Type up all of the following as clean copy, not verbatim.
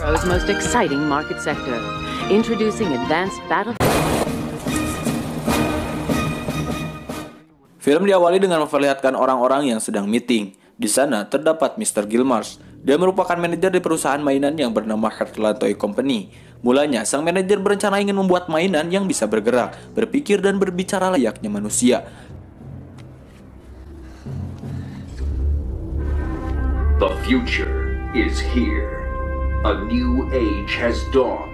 Tomorrow's most exciting market sector. Introducing advanced battle. Film diawali dengan memperlihatkan orang-orang yang sedang meeting. Di sana terdapat Mr. Gilmars. Dia merupakan manajer di perusahaan mainan yang bernama Heartland Toy Company. Mulanya, sang manajer berencana ingin membuat mainan yang bisa bergerak, berpikir, dan berbicara layaknya manusia. The future is here. A new age has dawned.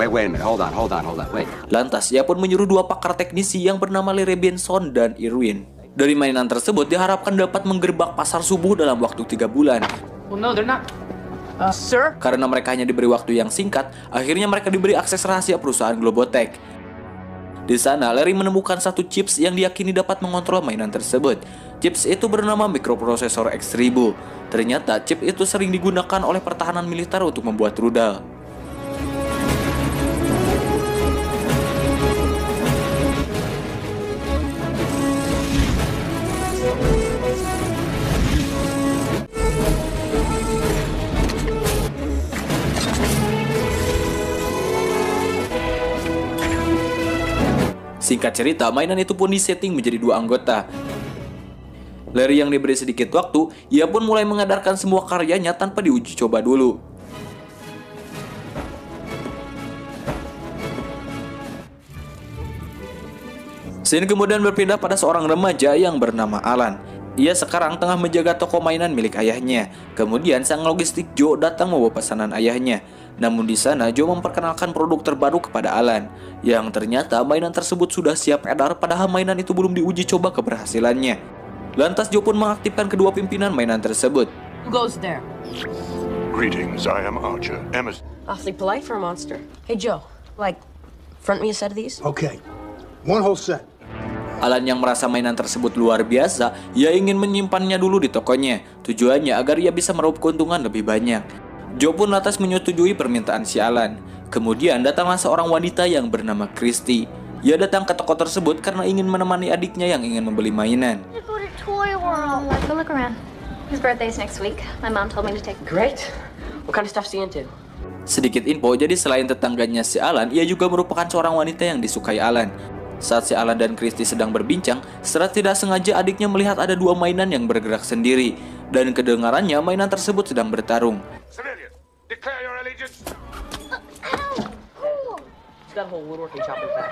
Wait a minute. Hold on. Wait. Lantas, ia pun menyuruh dua pakar teknisi yang bernama Larry Benson dan Irwin. Dari mainan tersebut diharapkan dapat menggerbak pasar subuh dalam waktu 3 bulan. Well, no, they're not. Sir? Karena mereka hanya diberi waktu yang singkat, akhirnya mereka diberi akses rahasia perusahaan Globotech. Di sana, Larry menemukan satu chips yang diyakini dapat mengontrol mainan tersebut. Chips itu bernama mikroprosesor X1000. Ternyata chip itu sering digunakan oleh pertahanan militer untuk membuat rudal. Singkat cerita, mainan itu pun disetting menjadi 2 anggota. Larry yang diberi sedikit waktu, ia pun mulai mengedarkan semua karyanya tanpa diuji coba dulu. Scene kemudian berpindah pada seorang remaja yang bernama Alan. Ia sekarang tengah menjaga toko mainan milik ayahnya. Kemudian sang logistik Joe datang membawa pesanan ayahnya. Namun di sana Joe memperkenalkan produk terbaru kepada Alan, yang ternyata mainan tersebut sudah siap edar padahal mainan itu belum diuji coba keberhasilannya. Lantas Joe pun mengaktifkan kedua pimpinan mainan tersebut. Who goes there? Greetings, I am Archer. Awfully polite for a monster. Hey, Joe, front me a set of these? Okay, 1 whole set. Alan yang merasa mainan tersebut luar biasa, ia ingin menyimpannya dulu di tokonya. Tujuannya agar ia bisa meraup keuntungan lebih banyak. Joe pun lantas menyetujui permintaan si Alan. Kemudian datanglah seorang wanita yang bernama Christy. Ia datang ke toko tersebut karena ingin menemani adiknya yang ingin membeli mainan. Go to Toy World. Let's go look around. His birthday's next week. My mom told me to take. Great. What kind of stuff's he into? Sedikit info, jadi selain tetangganya si Alan, ia juga merupakan seorang wanita yang disukai Alan. Saat si Alan dan Christy sedang berbincang, secara tidak sengaja adiknya melihat ada 2 mainan yang bergerak sendiri. Dan kedengarannya mainan tersebut sedang bertarung. Civilian, declare your allegiance. He's got a whole woodworking shop in back.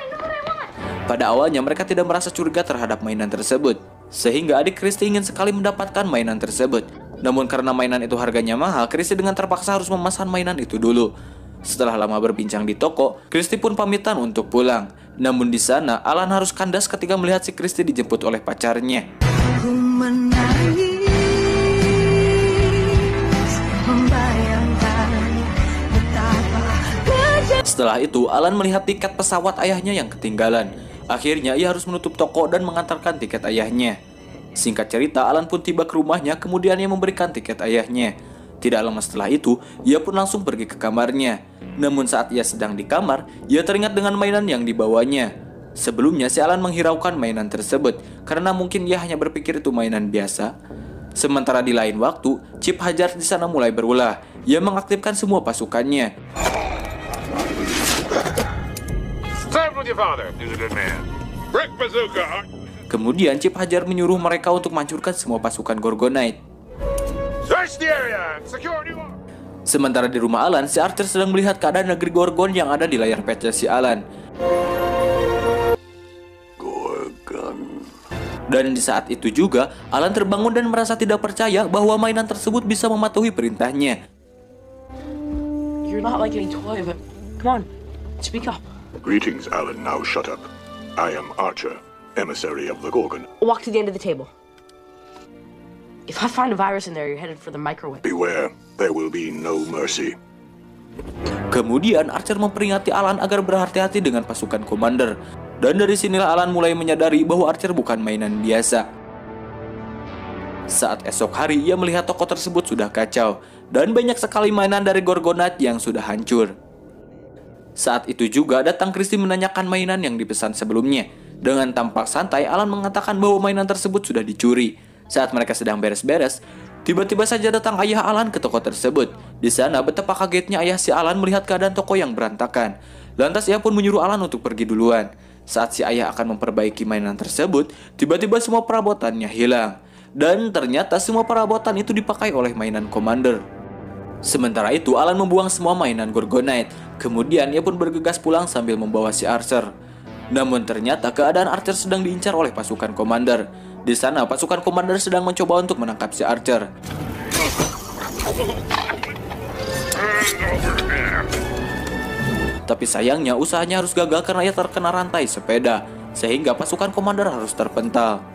Pada awalnya mereka tidak merasa curiga terhadap mainan tersebut, sehingga adik Christy ingin sekali mendapatkan mainan tersebut. Namun karena mainan itu harganya mahal, Christy dengan terpaksa harus memesan mainan itu dulu. Setelah lama berbincang di toko, Christy pun pamitan untuk pulang. Namun di sana, Alan harus kandas ketika melihat si Christy dijemput oleh pacarnya. Setelah itu, Alan melihat tiket pesawat ayahnya yang ketinggalan. Akhirnya, ia harus menutup toko dan mengantarkan tiket ayahnya. Singkat cerita, Alan pun tiba ke rumahnya, kemudian ia memberikan tiket ayahnya. Tidak lama setelah itu, ia pun langsung pergi ke kamarnya. Namun saat ia sedang di kamar, ia teringat dengan mainan yang dibawanya. Sebelumnya, si Alan menghiraukan mainan tersebut, karena mungkin ia hanya berpikir itu mainan biasa. Sementara di lain waktu, Chip Hajar di sana mulai berulah. Ia mengaktifkan semua pasukannya. Stand with your father, he's a good man. Brick bazooka. Kemudian Chip Hajar menyuruh mereka untuk menghancurkan semua pasukan Gorgonite. Search the area. Secure new. Sementara di rumah Alan, si Archer sedang melihat keadaan negeri Gorgon yang ada di layar PC si Alan. Gorgon. Dan di saat itu juga, Alan terbangun dan merasa tidak percaya bahwa mainan tersebut bisa mematuhi perintahnya. You're not like any toy, but come on, speak up. Greetings, Alan. Now shut up. I am Archer, emissary of the Gorgon. Walk to the end of the table. If I find a virus in there, you're headed for the microwave. Beware, there will be no mercy. Kemudian Archer memperingati Alan agar berhati-hati dengan pasukan Commander. Dan dari sinilah Alan mulai menyadari bahwa Archer bukan mainan biasa. Saat esok hari, ia melihat toko tersebut sudah kacau, dan banyak sekali mainan dari Gorgonite yang sudah hancur. Saat itu juga datang Christy menanyakan mainan yang dipesan sebelumnya. Dengan tampak santai, Alan mengatakan bahwa mainan tersebut sudah dicuri. Saat mereka sedang beres-beres, tiba-tiba saja datang ayah Alan ke toko tersebut. Di sana betapa kagetnya ayah si Alan melihat keadaan toko yang berantakan. Lantas ia pun menyuruh Alan untuk pergi duluan. Saat si ayah akan memperbaiki mainan tersebut, tiba-tiba semua perabotannya hilang. Dan ternyata semua perabotan itu dipakai oleh mainan Commander. Sementara itu, Alan membuang semua mainan Gorgonite. Kemudian ia pun bergegas pulang sambil membawa si Archer. Namun ternyata keadaan Archer sedang diincar oleh pasukan Commander. Di sana pasukan Commander sedang mencoba untuk menangkap si Archer. Tapi sayangnya usahanya harus gagal karena ia terkena rantai sepeda, sehingga pasukan Commander harus terpental.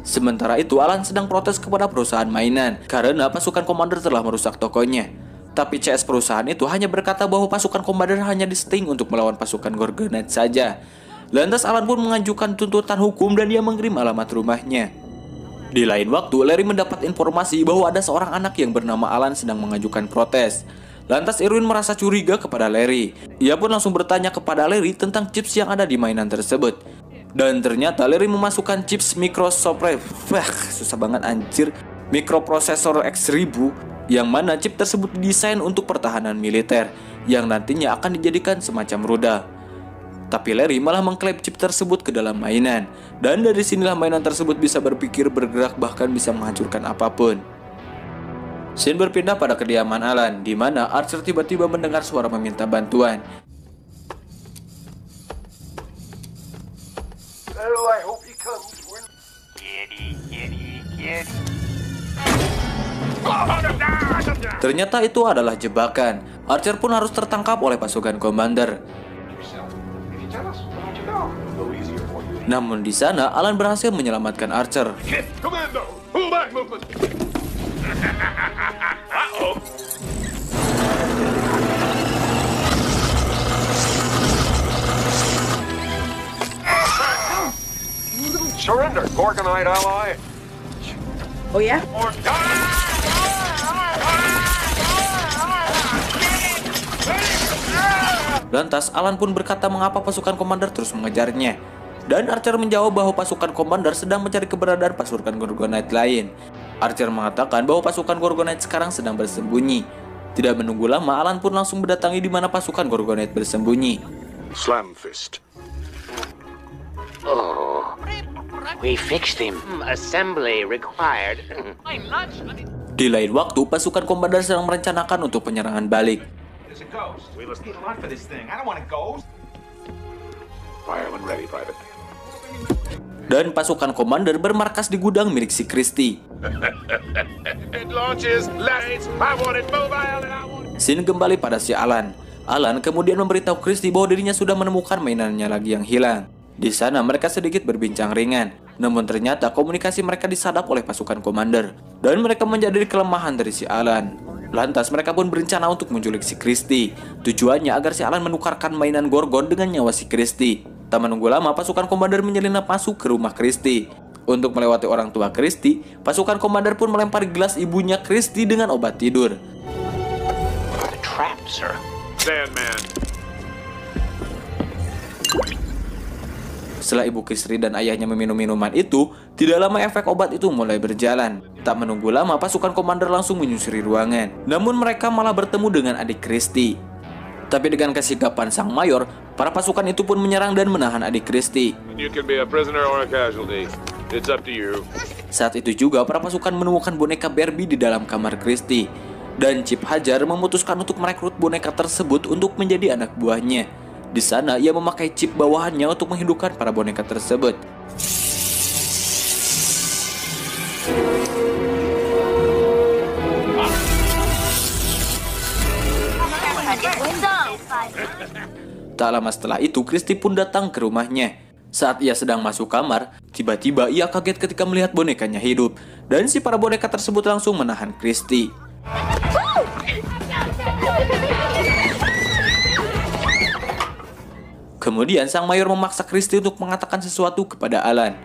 Sementara itu, Alan sedang protes kepada perusahaan mainan karena pasukan Commander telah merusak tokonya. Tapi CS perusahaan itu hanya berkata bahwa pasukan Commander hanya disetting untuk melawan pasukan Gorgonite saja. Lantas Alan pun mengajukan tuntutan hukum dan dia mengirim alamat rumahnya. Di lain waktu, Larry mendapat informasi bahwa ada seorang anak yang bernama Alan sedang mengajukan protes. Lantas Irwin merasa curiga kepada Larry. Ia pun langsung bertanya kepada Larry tentang chips yang ada di mainan tersebut. Dan ternyata Larry memasukkan chips susah banget anjir, mikroprosesor X1000, yang mana chip tersebut didesain untuk pertahanan militer, yang nantinya akan dijadikan semacam rudal. Tapi Larry malah mengklaim chip tersebut ke dalam mainan, dan dari sinilah mainan tersebut bisa berpikir, bergerak, bahkan bisa menghancurkan apapun. Scene berpindah pada kediaman Alan, di mana Archer tiba-tiba mendengar suara meminta bantuan. I hope he comes when... Ternyata itu adalah jebakan. Archer pun harus tertangkap oleh pasukan Commander. Namun di sana Alan berhasil menyelamatkan Archer. Commando, pull back movement. Surrender, Gorgonite ally. Oh, yeah? Lantas Alan pun berkata mengapa pasukan Commander terus mengejarnya. Dan Archer menjawab bahwa pasukan Commander sedang mencari keberadaan pasukan Gorgonite lain. Archer mengatakan bahwa pasukan Gorgonite sekarang sedang bersembunyi. Tidak menunggu lama, Alan pun langsung mendatangi di mana pasukan Gorgonite bersembunyi. Slam fist. We fixed him. Assembly required. Di lain waktu, pasukan Commander sedang merencanakan untuk penyerangan balik. Fire when ready, Private. Dan pasukan Commander bermarkas di gudang milik si Christy. Scene kembali pada si Alan. Alan kemudian memberitahu Christy bahwa dirinya sudah menemukan mainannya lagi yang hilang. Di sana mereka sedikit berbincang ringan. Namun ternyata komunikasi mereka disadap oleh pasukan Commander. Dan mereka menjadi kelemahan dari si Alan. Lantas mereka pun berencana untuk menculik si Christy. Tujuannya agar si Alan menukarkan mainan Gorgon dengan nyawa si Christy. Tak menunggu lama, pasukan Commander menyelinap masuk ke rumah Christy. Untuk melewati orang tua Christy, pasukan Commander pun melempari gelas ibunya Christy dengan obat tidur. The trap, sir. Sandman. Setelah ibu Christy dan ayahnya meminum minuman itu, tidak lama efek obat itu mulai berjalan. Tak menunggu lama, pasukan Commander langsung menyusuri ruangan. Namun mereka malah bertemu dengan adik Christy. Tapi dengan kesigapan sang mayor, para pasukan itu pun menyerang dan menahan adik Christy. You can be a prisoner or a casualty. It's up to you. Saat itu juga para pasukan menemukan boneka Barbie di dalam kamar Christy. Dan Chip Hajar memutuskan untuk merekrut boneka tersebut untuk menjadi anak buahnya. Di sana ia memakai chip bawahannya untuk menghidupkan para boneka tersebut. Tak lama setelah itu, Christy pun datang ke rumahnya. Saat ia sedang masuk kamar, tiba-tiba ia kaget ketika melihat bonekanya hidup. Dan si para boneka tersebut langsung menahan Christy. Kemudian sang mayor memaksa Christy untuk mengatakan sesuatu kepada Alan.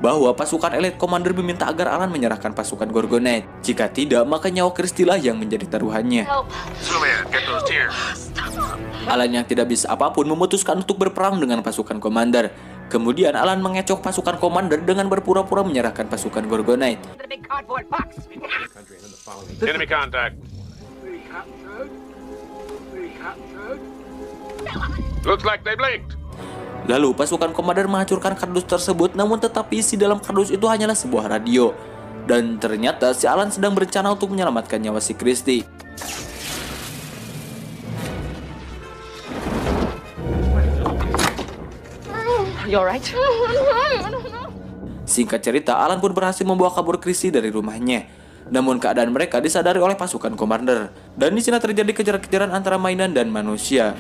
bahwa pasukan Elite Commander meminta agar Alan menyerahkan pasukan Gorgonite. Jika tidak, maka nyawa Christie lah yang menjadi taruhannya. Alan yang tidak bisa apapun memutuskan untuk berperang dengan pasukan Commander. Kemudian Alan mengecoh pasukan Commander dengan berpura-pura menyerahkan pasukan Gorgonite. Enemy contact. Looks like they blinked. Lalu pasukan Commander menghancurkan kardus tersebut, namun tetapi isi dalam kardus itu hanyalah sebuah radio. Dan ternyata si Alan sedang berencana untuk menyelamatkan nyawa si Christie. You alright? Singkat cerita, Alan pun berhasil membawa kabur Christie dari rumahnya. Namun keadaan mereka disadari oleh pasukan Commander. Dan di sana terjadi kejar-kejaran antara mainan dan manusia.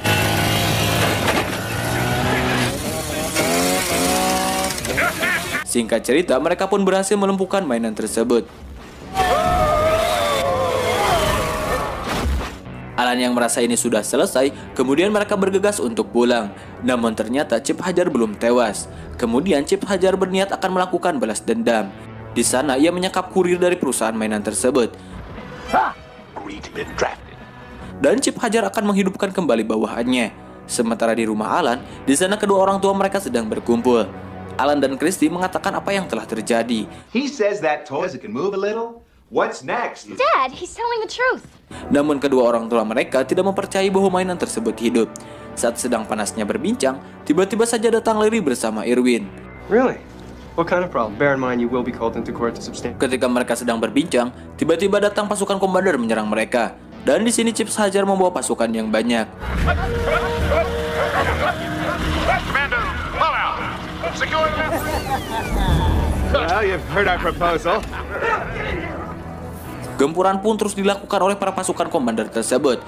Singkat cerita, mereka pun berhasil melumpuhkan mainan tersebut. Alan yang merasa ini sudah selesai, kemudian mereka bergegas untuk pulang. Namun ternyata Chip Hajar belum tewas. Kemudian Chip Hajar berniat akan melakukan balas dendam. Di sana ia menyekap kurir dari perusahaan mainan tersebut. Dan Chip Hajar akan menghidupkan kembali bawahannya. Sementara di rumah Alan, di sana kedua orang tua mereka sedang berkumpul. Alan dan Christie mengatakan apa yang telah terjadi. He says that toys can move a little. What's next? Dad, he's telling the truth. Namun kedua orang tua mereka tidak mempercayai bahwa mainan tersebut hidup. Saat sedang panasnya berbincang, tiba-tiba saja datang Larry bersama Irwin. Really? What kind of problem? Bear in mind you will be called into court to substantiate. Ketika mereka sedang berbincang, tiba-tiba datang pasukan Commander menyerang mereka. Dan di sini Chip Hajar membawa pasukan yang banyak. Well, you've heard our proposal. Gempuran pun terus dilakukan oleh para pasukan Commander tersebut.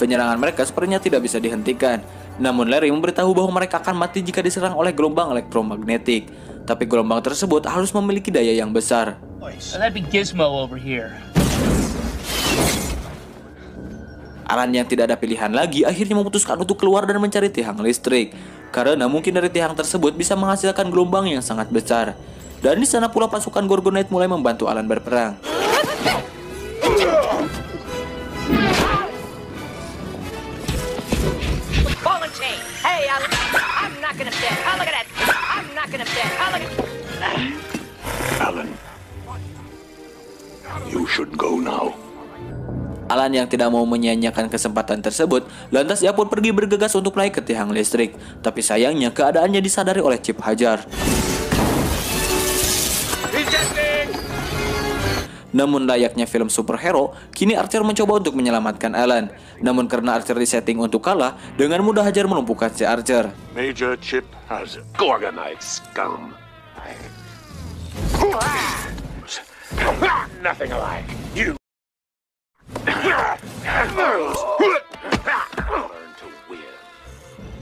Penyerangan mereka sepertinya tidak bisa dihentikan. Namun Larry memberitahu bahwa mereka akan mati jika diserang oleh gelombang elektromagnetik. Tapi gelombang tersebut harus memiliki daya yang besar. That'd be Gizmo over here. Alan yang tidak ada pilihan lagi akhirnya memutuskan untuk keluar dan mencari tiang listrik. Karena mungkin dari tiang tersebut bisa menghasilkan gelombang yang sangat besar. Dan di sana pula pasukan Gorgonite mulai membantu Alan berperang. Hey, I'm not gonna fit. Oh, look at that. I'm not gonna fit. Oh, look at... Alan, you should go now. Alan yang tidak mau menyia-nyiakan kesempatan tersebut, lantas ia pun pergi bergegas untuk naik ke tiang listrik. Tapi sayangnya keadaannya disadari oleh Chip Hajar. Namun layaknya film superhero, kini Archer mencoba untuk menyelamatkan Alan. Namun karena Archer disetting untuk kalah, dengan mudah Hajar melumpuhkan si Archer. Major Chip Hajar. Gorgonite scum. Nothing alike. You. Learn to win.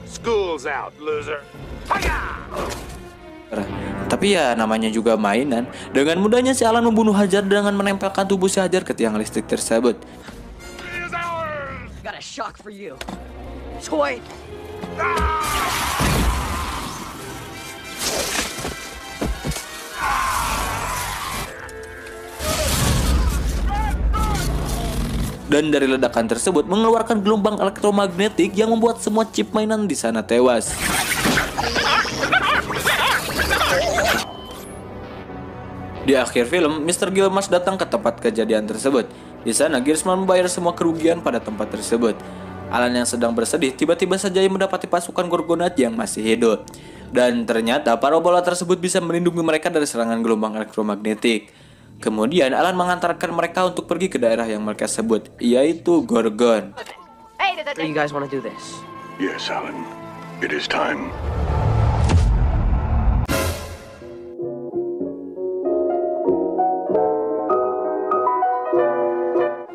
School's out, loser. Tapi ya namanya juga mainan. Dengan mudahnya si Alan membunuh Hajar dengan menempelkan tubuh si Hajar ke tiang listrik tersebut. Got a shock for you. Toy. Dan dari ledakan tersebut mengeluarkan gelombang elektromagnetik yang membuat semua chip mainan di sana tewas. Di akhir film, Mr. Gilmas datang ke tempat kejadian tersebut. Di sana, Gearsman membayar semua kerugian pada tempat tersebut. Alan yang sedang bersedih tiba-tiba saja mendapati pasukan Gorgonite yang masih hidup. Dan ternyata parabola tersebut bisa melindungi mereka dari serangan gelombang elektromagnetik. Kemudian Alan mengantarkan mereka untuk pergi ke daerah yang mereka sebut, yaitu Gorgon. So you guys want to do this? Yes, Alan. It is time.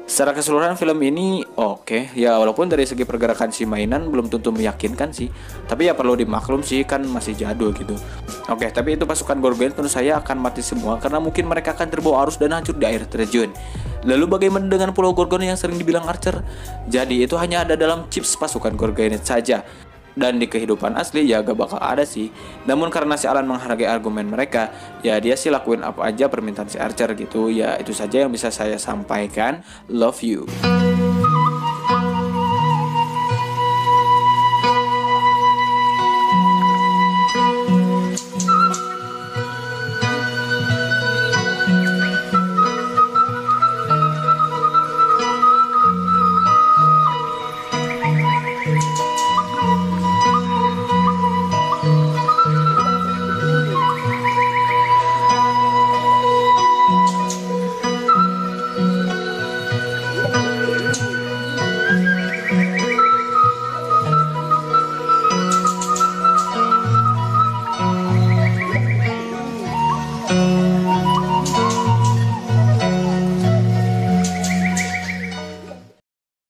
Secara keseluruhan film ini Oke, ya walaupun dari segi pergerakan si mainan belum tentu meyakinkan sih, tapi ya perlu dimaklum sih kan masih jadul gitu. Oke, tapi itu pasukan Gorgon menurut saya akan mati semua karena mungkin mereka akan terbawa arus dan hancur di air terjun. Lalu bagaimana dengan Pulau Gorgon yang sering dibilang Archer? Jadi itu hanya ada dalam chips pasukan Gorgonite saja. Dan di kehidupan asli ya gak bakal ada sih. Namun karena si Alan menghargai argumen mereka, ya dia sih lakuin apa aja permintaan si Archer gitu. Ya itu saja yang bisa saya sampaikan. Love you.